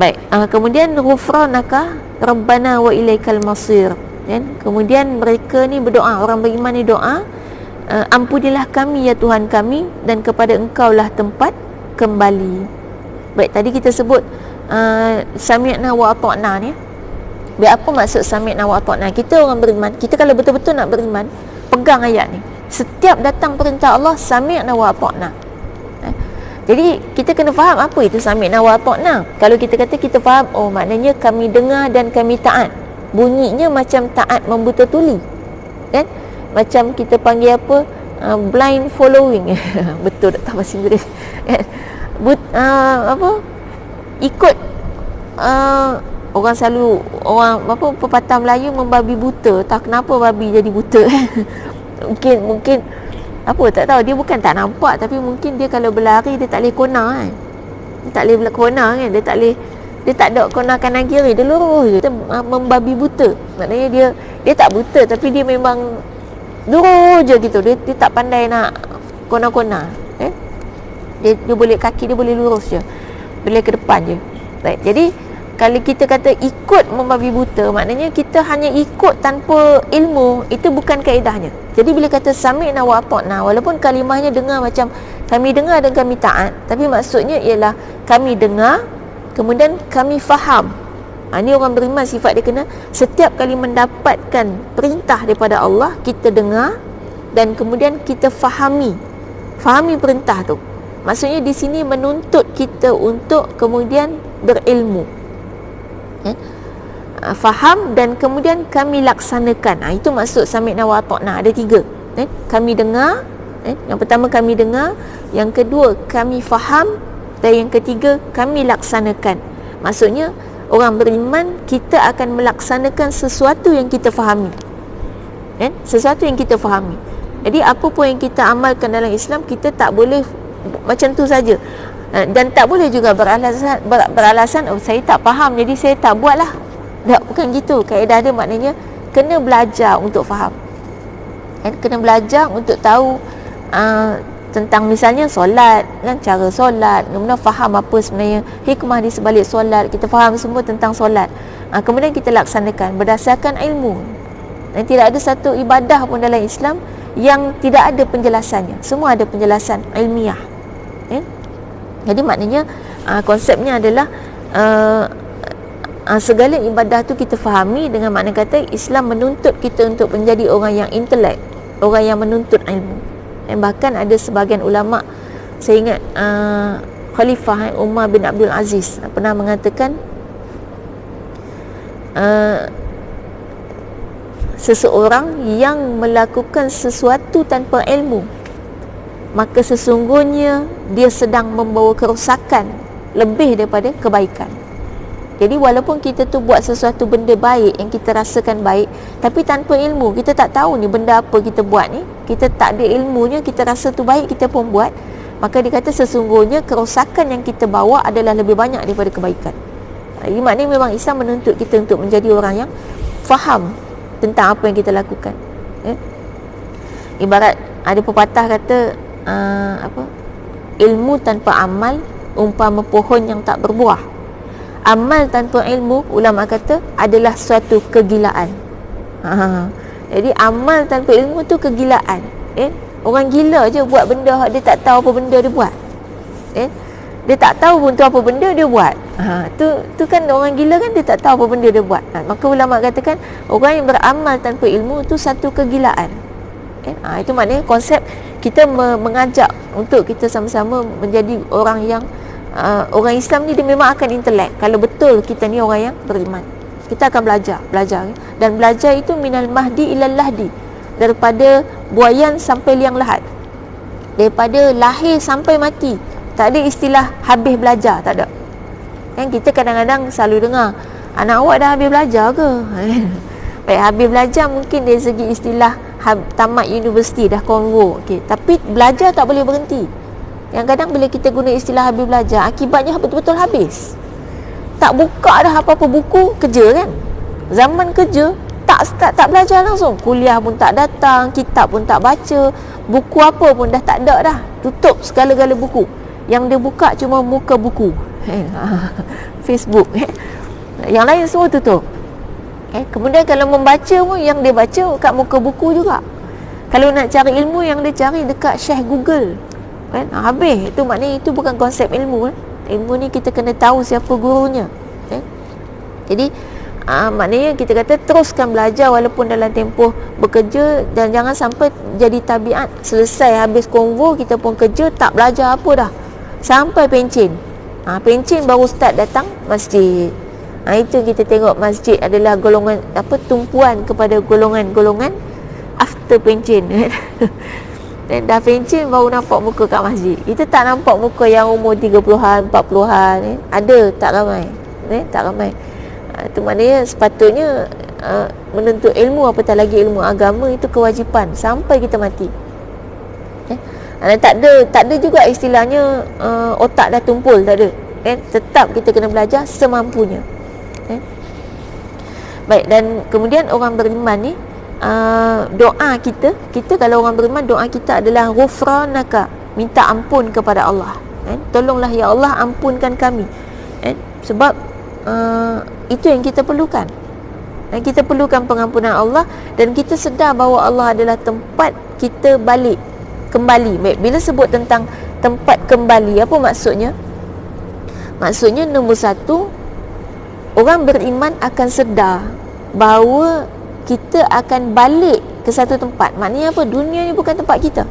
Baik, kemudian ghufranaka rabbana wa ilaikal masir, kan? Kemudian mereka ni berdoa, orang beriman ni doa, ampunilah kami ya Tuhan kami, dan kepada Engkaulah tempat kembali. Baik, tadi kita sebut sami'na wa ata'na ni. Baik, apa maksud sami'na wa ata'na? Kita orang beriman, kita kalau betul-betul nak beriman, pegang ayat ni. Setiap datang perintah Allah, sami'na wa ata'na. Jadi kita kena faham apa itu sami'na wa ata'na. Kalau kita kata kita faham, oh maknanya kami dengar dan kami taat. Bunyinya macam taat membuta tuli, kan? Macam kita panggil apa, blind following. Betul tak bahasa Inggeris, kan? Ikut orang selalu, orang apa, pepatah Melayu, membabi buta. Tak kenapa babi jadi buta. mungkin apa, tak tahu, dia bukan tak nampak, tapi mungkin dia kalau berlari dia tak boleh kona, kan? Dia tak boleh kona, kan? Dia tak ada kona kanan kiri, dia lurus je. Dia membabi buta. Maknanya dia tak buta, tapi dia memang lurus je gitu. Dia tak pandai nak kona-kona, eh? Dia boleh, kaki dia boleh lurus je, boleh ke depan je. Baik, jadi kalau kita kata ikut membabi buta, maknanya kita hanya ikut tanpa ilmu. Itu bukan kaedahnya. Jadi bila kata sami'na wa ata'na, walaupun kalimahnya dengar macam kami dengar dan kami taat, tapi maksudnya ialah kami dengar, kemudian kami faham. Ini orang beriman sifat dia kena, setiap kali mendapatkan perintah daripada Allah, kita dengar dan kemudian kita fahami perintah tu. Maksudnya di sini menuntut kita untuk kemudian berilmu, faham dan kemudian kami laksanakan. Itu maksud sami'na wa ata'na. Ada 3, kami dengar, yang pertama kami dengar, yang kedua kami faham, dan yang ketiga kami laksanakan. Maksudnya orang beriman, kita akan melaksanakan sesuatu yang kita fahami, sesuatu yang kita fahami. Jadi apa pun yang kita amalkan dalam Islam, kita tak boleh macam tu saja, dan tak boleh juga beralasan oh saya tak faham jadi saya tak buat lah. Tak, bukan gitu. Kaedah dia maknanya kena belajar untuk faham, kena belajar untuk tahu tentang misalnya solat, kan, cara solat, kemudian faham apa sebenarnya hikmah di sebalik solat. Kita faham semua tentang solat, kemudian kita laksanakan berdasarkan ilmu. Dan tidak ada satu ibadah pun dalam Islam yang tidak ada penjelasannya. Semua ada penjelasan ilmiah, Jadi maknanya konsepnya adalah segala ibadah tu kita fahami, dengan makna kata Islam menuntut kita untuk menjadi orang yang intelek, orang yang menuntut ilmu. Dan bahkan ada sebahagian ulama, saya ingat Khalifah Umar bin Abdul Aziz pernah mengatakan, seseorang yang melakukan sesuatu tanpa ilmu, maka sesungguhnya dia sedang membawa kerosakan lebih daripada kebaikan. Jadi walaupun kita tu buat sesuatu benda baik yang kita rasakan baik, tapi tanpa ilmu, kita tak tahu ni benda apa kita buat ni, kita tak ada ilmunya, kita rasa tu baik, kita pun buat, maka dia kata sesungguhnya kerosakan yang kita bawa adalah lebih banyak daripada kebaikan. Jadi maknanya memang Islam menuntut kita untuk menjadi orang yang faham tentang apa yang kita lakukan. Ibarat ada pepatah kata, ilmu tanpa amal umpama pohon yang tak berbuah. Amal tanpa ilmu, ulama kata, adalah suatu kegilaan. Jadi amal tanpa ilmu tu kegilaan. Orang gila je buat benda dia tak tahu apa benda dia buat. Dia tak tahu pun tu apa benda dia buat. Tu kan orang gila kan, dia tak tahu apa benda dia buat. Maka ulama katakan orang yang beramal tanpa ilmu tu satu kegilaan. Itu maknanya konsep kita mengajak untuk kita sama-sama menjadi orang yang orang Islam ni dia memang akan intelek. Kalau betul kita ni orang yang beriman, kita akan belajar. Dan belajar itu minal mahdi ilal lahdi, daripada buayan sampai liang lahat, daripada lahir sampai mati. Tak ada istilah habis belajar, tak ada. Kan kita kadang-kadang selalu dengar, anak awak dah habis belajar ke? Baik, habis belajar mungkin dari segi istilah tamat universiti, dah konvo, okey. Tapi belajar tak boleh berhenti. Yang kadang bila kita guna istilah habis belajar, akibatnya betul-betul habis. Tak buka dah apa-apa buku, kerja kan. Zaman kerja, tak belajar langsung. Kuliah pun tak datang, kitab pun tak baca, buku apa pun dah tak ada dah. Tutup segala-gala buku. Yang dia buka cuma muka buku. Facebook, yang lain semua tutup. Kemudian kalau membaca pun, yang dia baca kat muka buku juga. Kalau nak cari ilmu, yang dia cari dekat Syekh Google, habis. Itu maknanya itu bukan konsep ilmu. Ilmu ni kita kena tahu siapa gurunya. Jadi maknanya kita kata teruskan belajar walaupun dalam tempoh bekerja, dan jangan sampai jadi tabiat selesai habis konvo kita pun kerja tak belajar apa dah sampai pencen. Pencen baru start datang masjid. Itu kita tengok masjid adalah golongan tumpuan kepada golongan-golongan after pencen. Dan dah pencen baru nampak muka kat masjid. Kita tak nampak muka yang umur 30-an, 40-an. Ada tak ramai. Tak ramai. Itu maknanya sepatutnya menuntut ilmu, apatah lagi ilmu agama, itu kewajipan sampai kita mati. Tak ada juga istilahnya otak dah tumpul, tak ada. Tetap kita kena belajar semampunya. Baik, dan kemudian orang beriman ni, doa kita kalau orang beriman, doa kita adalah ghufranaka, minta ampun kepada Allah. Tolonglah ya Allah, ampunkan kami. Sebab itu yang kita perlukan. Kita perlukan pengampunan Allah, dan kita sedar bahawa Allah adalah tempat kita kembali. Baik, bila sebut tentang tempat kembali, apa maksudnya? Maksudnya nombor satu, orang beriman akan sedar bahawa kita akan balik ke satu tempat. Maknanya apa? Dunia ni bukan tempat kita.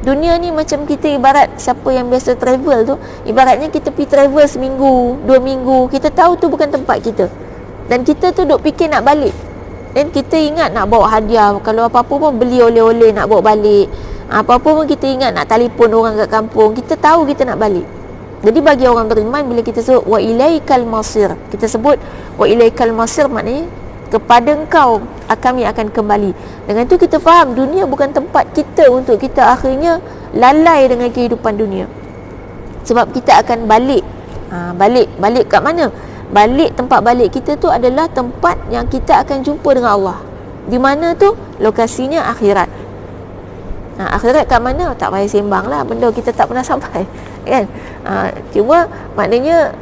Dunia ni macam kita, ibarat siapa yang biasa travel tu, ibaratnya kita pergi travel seminggu, 2 minggu, kita tahu tu bukan tempat kita, dan kita tu duk fikir nak balik, dan kita ingat nak bawa hadiah, kalau apa-apa pun beli oleh-oleh nak bawa balik, apa-apa pun kita ingat nak telefon orang kat kampung, kita tahu kita nak balik. Jadi bagi orang beriman, bila kita sebut wa ilaikal masir, kita sebut wa ilaikal masir, maknanya kepada engkau kami akan kembali. Dengan itu kita faham dunia bukan tempat kita untuk kita akhirnya lalai dengan kehidupan dunia. Sebab kita akan balik. Balik kat mana? Balik, tempat balik kita tu adalah tempat yang kita akan jumpa dengan Allah. Di mana tu? Lokasinya akhirat. Akhirat kat mana? Tak payah sembang lah, benda kita tak pernah sampai, kan? Cuma maknanya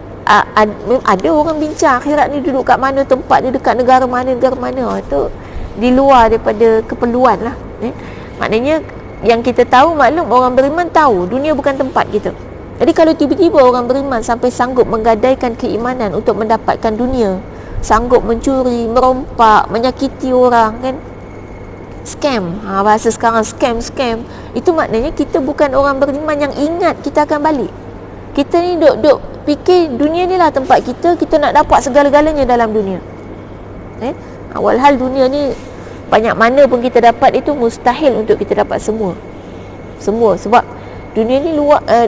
ada orang bincang akhirat ni duduk kat mana, tempat dia dekat negara mana. Itu di luar daripada keperluan lah. Maknanya yang kita tahu, maklum orang beriman tahu dunia bukan tempat kita. Jadi kalau tiba-tiba orang beriman sampai sanggup menggadaikan keimanan untuk mendapatkan dunia, sanggup mencuri, merompak, menyakiti orang, kan, scam, bahasa sekarang scam, itu maknanya kita bukan orang beriman yang ingat kita akan balik. Kita ni duk fikir dunia ni lah tempat kita nak dapat segala-galanya dalam dunia. Walhal dunia ni banyak mana pun kita dapat, itu mustahil untuk kita dapat semua. Sebab dunia ni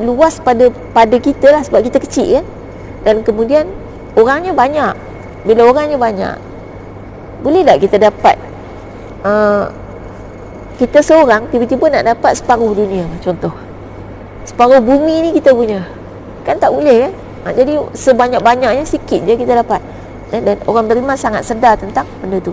luas pada kita lah, sebab kita kecil, kan. Dan kemudian orangnya banyak. Bila orangnya banyak, boleh tak kita dapat kita seorang tiba-tiba nak dapat separuh dunia, contoh separuh bumi ni kita punya, kan tak boleh, kan. Jadi sebanyak-banyaknya sikit je kita dapat. Dan orang beriman sangat sedar tentang benda tu.